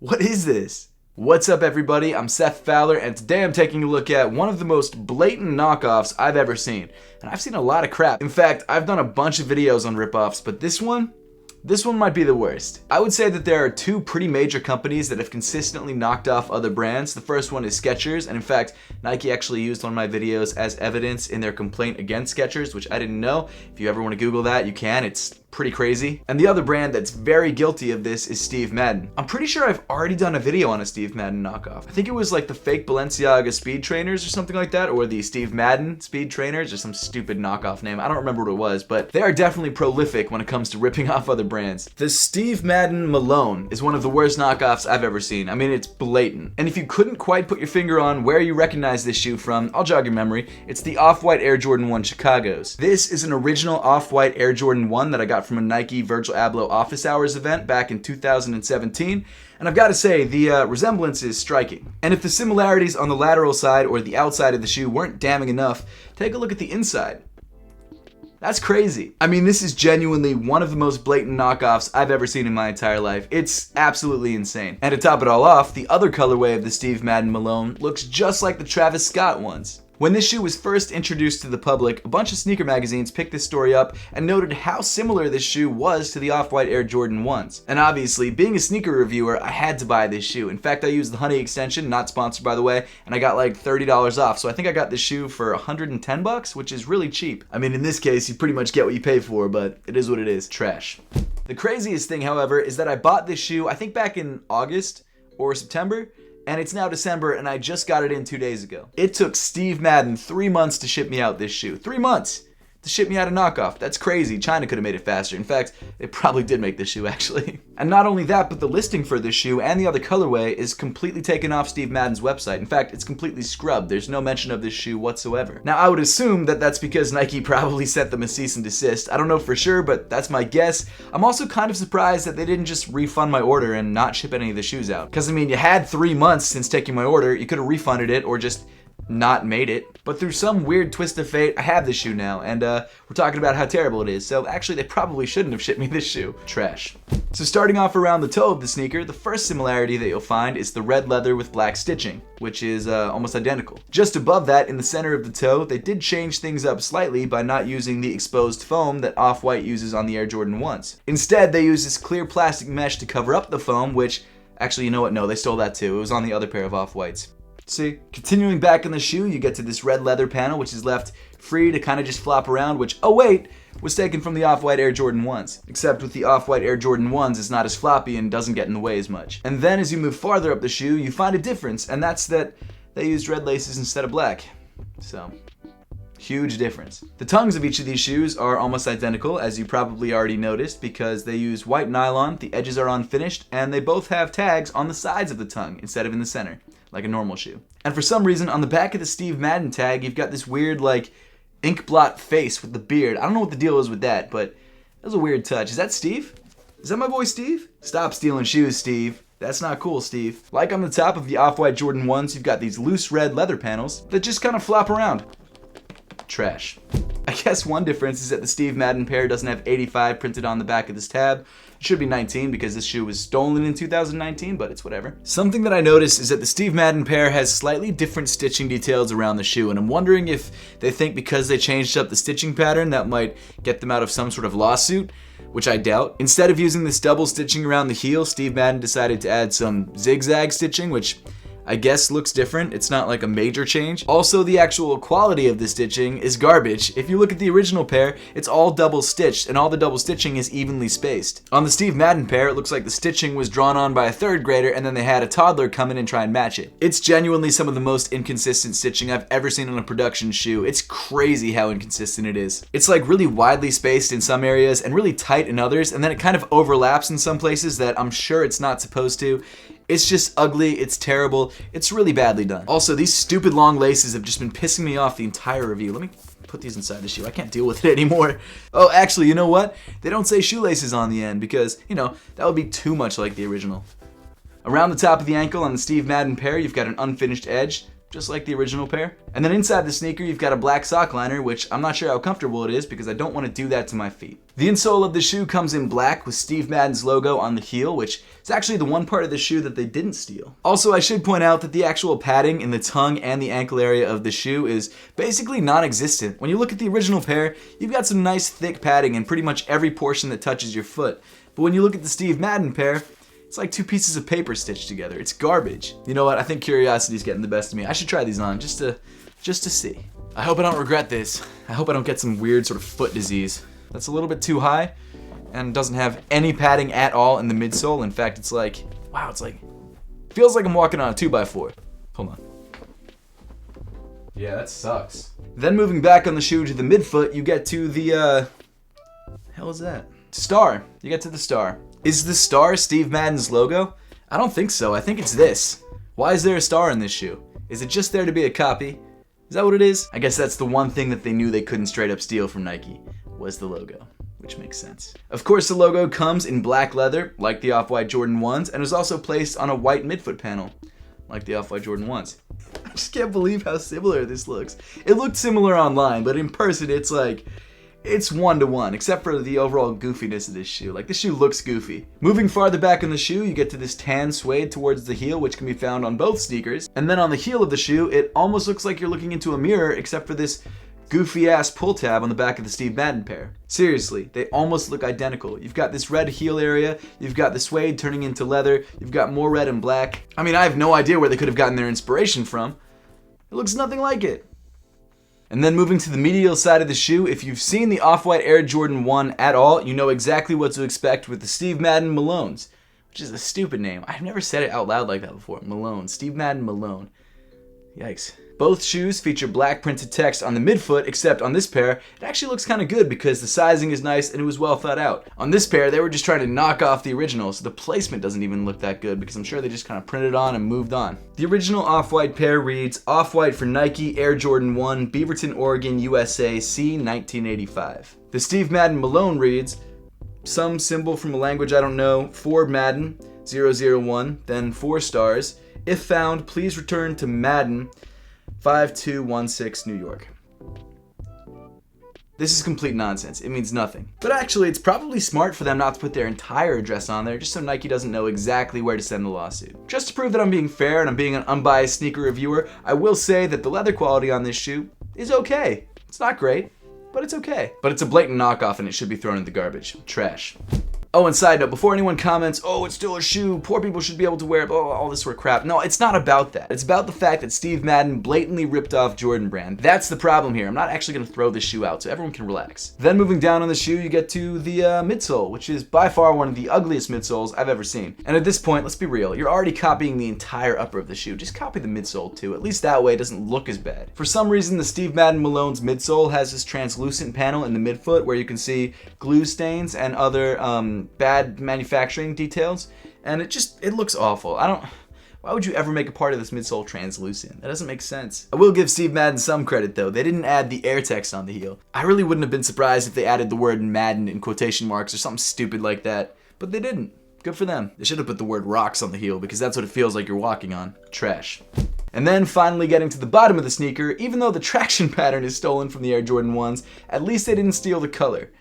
What is this? What's up, everybody? I'm Seth Fowler, and today I'm taking a look at one of the most blatant knockoffs I've ever seen. And I've seen a lot of crap. In fact, I've done a bunch of videos on ripoffs, but this one might be the worst. I would say that there are two pretty major companies that have consistently knocked off other brands. The first one is Skechers, and in fact, Nike actually used one of my videos as evidence in their complaint against Skechers, which I didn't know. If you ever want to Google that, you can. It's pretty crazy. And the other brand that's very guilty of this is Steve Madden. I'm pretty sure I've already done a video on a Steve Madden knockoff. I think it was like the fake Balenciaga speed trainers or something like that, or the Steve Madden speed trainers or some stupid knockoff name. I don't remember what it was, but they are definitely prolific when it comes to ripping off other brands. The Steve Madden Malone is one of the worst knockoffs I've ever seen. I mean, it's blatant. And if you couldn't quite put your finger on where you recognize this shoe from, I'll jog your memory. It's the Off-White Air Jordan 1 Chicago's. This is an original Off-White Air Jordan 1 that I got from a Nike Virgil Abloh office hours event back in 2017, and I've got to say, the resemblance is striking. And if the similarities on the lateral side or the outside of the shoe weren't damning enough, take a look at the inside. That's crazy. I mean, this is genuinely one of the most blatant knockoffs I've ever seen in my entire life. It's absolutely insane. And to top it all off, the other colorway of the Steve Madden Malone looks just like the Travis Scott ones. When this shoe was first introduced to the public, a bunch of sneaker magazines picked this story up and noted how similar this shoe was to the Off-White Air Jordan 1s. And obviously, being a sneaker reviewer, I had to buy this shoe. In fact, I used the Honey extension, not sponsored by the way, and I got like $30 off. So I think I got this shoe for 110 bucks, which is really cheap. I mean, in this case, you pretty much get what you pay for, but it is what it is. Trash. The craziest thing, however, is that I bought this shoe, I think back in August or September, and it's now December, and I just got it in 2 days ago. It took Steve Madden 3 months to ship me out this shoe. 3 months to ship me out a knockoff. That's crazy. China could have made it faster. In fact, they probably did make this shoe, actually. And not only that, but the listing for this shoe and the other colorway is completely taken off Steve Madden's website. In fact, it's completely scrubbed. There's no mention of this shoe whatsoever. Now, I would assume that that's because Nike probably sent them a cease and desist. I don't know for sure, but that's my guess. I'm also kind of surprised that they didn't just refund my order and not ship any of the shoes out. Because, I mean, you had 3 months since taking my order. You could have refunded it or just not made it. But through some weird twist of fate, I have this shoe now, and we're talking about how terrible it is. So actually, they probably shouldn't have shipped me this shoe. Trash. So starting off around the toe of the sneaker, the first similarity that you'll find is the red leather with black stitching, which is almost identical. Just above that, in the center of the toe, they did change things up slightly by not using the exposed foam that Off-White uses on the Air Jordan 1s. Instead, they use this clear plastic mesh to cover up the foam, which, actually, you know what? No, they stole that too. It was on the other pair of Off-Whites. See, continuing back in the shoe, you get to this red leather panel, which is left free to kind of just flop around, which, oh wait, was taken from the Off-White Air Jordan 1s. Except with the Off-White Air Jordan 1s, it's not as floppy and doesn't get in the way as much. And then as you move farther up the shoe, you find a difference, and that's that they used red laces instead of black. So, huge difference. The tongues of each of these shoes are almost identical, as you probably already noticed, because they use white nylon, the edges are unfinished, and they both have tags on the sides of the tongue instead of in the center, like a normal shoe. And for some reason, on the back of the Steve Madden tag, you've got this weird, like, ink blot face with the beard. I don't know what the deal is with that, but that was a weird touch. Is that Steve? Is that my boy Steve? Stop stealing shoes, Steve. That's not cool, Steve. Like on the top of the Off-White Jordan 1s, you've got these loose red leather panels that just kind of flop around. Trash. I guess one difference is that the Steve Madden pair doesn't have 85 printed on the back of this tab. It should be 19 because this shoe was stolen in 2019, but it's whatever. Something that I noticed is that the Steve Madden pair has slightly different stitching details around the shoe, and I'm wondering if they think because they changed up the stitching pattern that might get them out of some sort of lawsuit, which I doubt. Instead of using this double stitching around the heel, Steve Madden decided to add some zigzag stitching, which I guess looks different. It's not like a major change. Also, the actual quality of the stitching is garbage. If you look at the original pair, it's all double stitched, and all the double stitching is evenly spaced. On the Steve Madden pair, it looks like the stitching was drawn on by a third grader, and then they had a toddler come in and try and match it. It's genuinely some of the most inconsistent stitching I've ever seen on a production shoe. It's crazy how inconsistent it is. It's like really widely spaced in some areas and really tight in others, and then it kind of overlaps in some places that I'm sure it's not supposed to. It's just ugly, it's terrible, it's really badly done. Also, these stupid long laces have just been pissing me off the entire review. Let me put these inside the shoe. I can't deal with it anymore. Oh, actually, you know what? They don't say shoelaces on the end because, you know, that would be too much like the original. Around the top of the ankle on the Steve Madden pair, you've got an unfinished edge. just like the original pair. And then inside the sneaker, you've got a black sock liner, which I'm not sure how comfortable it is because I don't want to do that to my feet. The insole of the shoe comes in black with Steve Madden's logo on the heel, which is actually the one part of the shoe that they didn't steal. Also, I should point out that the actual padding in the tongue and the ankle area of the shoe is basically non-existent. When you look at the original pair, you've got some nice thick padding in pretty much every portion that touches your foot. But when you look at the Steve Madden pair, it's like two pieces of paper stitched together. It's garbage. You know what? I think curiosity's getting the best of me. I should try these on just to see. I hope I don't regret this. I hope I don't get some weird sort of foot disease. That's a little bit too high and doesn't have any padding at all in the midsole. In fact, it's like, wow, it's like, feels like I'm walking on a 2x4. Hold on. Yeah, that sucks. Then moving back on the shoe to the midfoot, you get to the, hell is that? Star. You get to the star. Is the star Steve Madden's logo? I don't think so. I think it's this. Why is there a star in this shoe? Is it just there to be a copy? Is that what it is? I guess that's the one thing that they knew they couldn't straight up steal from Nike, was the logo, which makes sense. Of course, the logo comes in black leather, like the Off-White Jordan 1s, and was also placed on a white midfoot panel, like the Off-White Jordan 1s. I just can't believe how similar this looks. It looked similar online, but in person, it's like, it's 1-to-1, except for the overall goofiness of this shoe. Like, this shoe looks goofy. Moving farther back in the shoe, you get to this tan suede towards the heel, which can be found on both sneakers. And then on the heel of the shoe, it almost looks like you're looking into a mirror, except for this goofy-ass pull tab on the back of the Steve Madden pair. Seriously, they almost look identical. You've got this red heel area, you've got the suede turning into leather, you've got more red and black. I mean, I have no idea where they could have gotten their inspiration from. It looks nothing like it. And then moving to the medial side of the shoe, if you've seen the Off-White Air Jordan 1 at all, you know exactly what to expect with the Steve Madden Malones, which is a stupid name. I've never said it out loud like that before. Malone. Steve Madden Malone. Yikes. Both shoes feature black printed text on the midfoot, except on this pair, it actually looks kind of good because the sizing is nice and it was well thought out. On this pair, they were just trying to knock off the original, so the placement doesn't even look that good because I'm sure they just kind of printed on and moved on. The original Off-White pair reads, Off-White for Nike Air Jordan 1, Beaverton, Oregon, USA, C. 1985. The Steve Madden Malone reads, some symbol from a language I don't know, for Madden, 001, then 4 stars. If found, please return to Madden, 5216 New York. This is complete nonsense. It means nothing. But actually, it's probably smart for them not to put their entire address on there just so Nike doesn't know exactly where to send the lawsuit. Just to prove that I'm being fair and I'm being an unbiased sneaker reviewer, I will say that the leather quality on this shoe is okay. It's not great, but it's okay. But it's a blatant knockoff and it should be thrown in the garbage. Trash. Oh, and side note, before anyone comments, oh, it's still a shoe, poor people should be able to wear it, oh, all this sort of crap. No, it's not about that. It's about the fact that Steve Madden blatantly ripped off Jordan Brand. That's the problem here. I'm not actually going to throw this shoe out, so everyone can relax. Then moving down on the shoe, you get to the midsole, which is by far one of the ugliest midsoles I've ever seen. And at this point, let's be real, you're already copying the entire upper of the shoe. Just copy the midsole too. At least that way it doesn't look as bad. For some reason, the Steve Madden Malone's midsole has this translucent panel in the midfoot where you can see glue stains and other bad manufacturing details, and it looks awful. Why would you ever make a part of this midsole translucent? That doesn't make sense. I will give Steve Madden some credit though. They didn't add the air text on the heel. I really wouldn't have been surprised if they added the word Madden in quotation marks or something stupid like that, but they didn't. Good for them. They should have put the word rocks on the heel because that's what it feels like you're walking on. Trash. And then finally getting to the bottom of the sneaker, even though the traction pattern is stolen from the Air Jordan 1s, at least they didn't steal the color.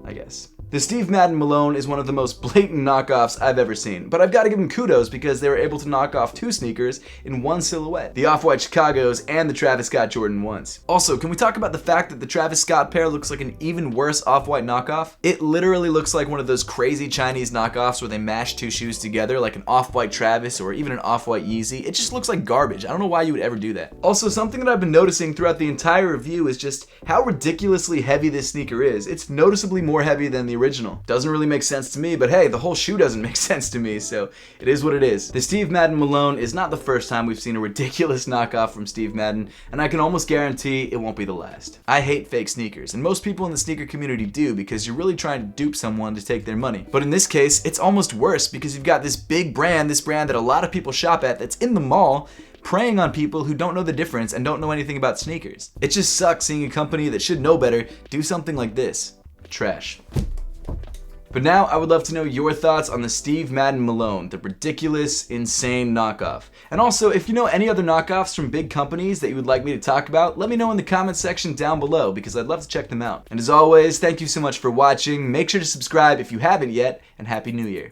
I guess. The Steve Madden Malone is one of the most blatant knockoffs I've ever seen, but I've got to give them kudos because they were able to knock off 2 sneakers in one silhouette, the Off-White Chicagos and the Travis Scott Jordan 1s. Also, can we talk about the fact that the Travis Scott pair looks like an even worse Off-White knockoff? It literally looks like one of those crazy Chinese knockoffs where they mash 2 shoes together, like an Off-White Travis or even an Off-White Yeezy. It just looks like garbage. I don't know why you would ever do that. Also, something that I've been noticing throughout the entire review is just how ridiculously heavy this sneaker is. It's noticeably more heavy than the original. Doesn't really make sense to me, but hey, the whole shoe doesn't make sense to me, so it is what it is. The Steve Madden Malone is not the first time we've seen a ridiculous knockoff from Steve Madden, and I can almost guarantee it won't be the last. I hate fake sneakers, and most people in the sneaker community do because you're really trying to dupe someone to take their money. But in this case, it's almost worse because you've got this big brand, this brand that a lot of people shop at that's in the mall, preying on people who don't know the difference and don't know anything about sneakers. It just sucks seeing a company that should know better do something like this. Trash. But now I would love to know your thoughts on the Steve Madden Malone, the ridiculous, insane knockoff. And also, if you know any other knockoffs from big companies that you would like me to talk about, let me know in the comment section down below because I'd love to check them out. And as always, thank you so much for watching. Make sure to subscribe if you haven't yet, and Happy New Year.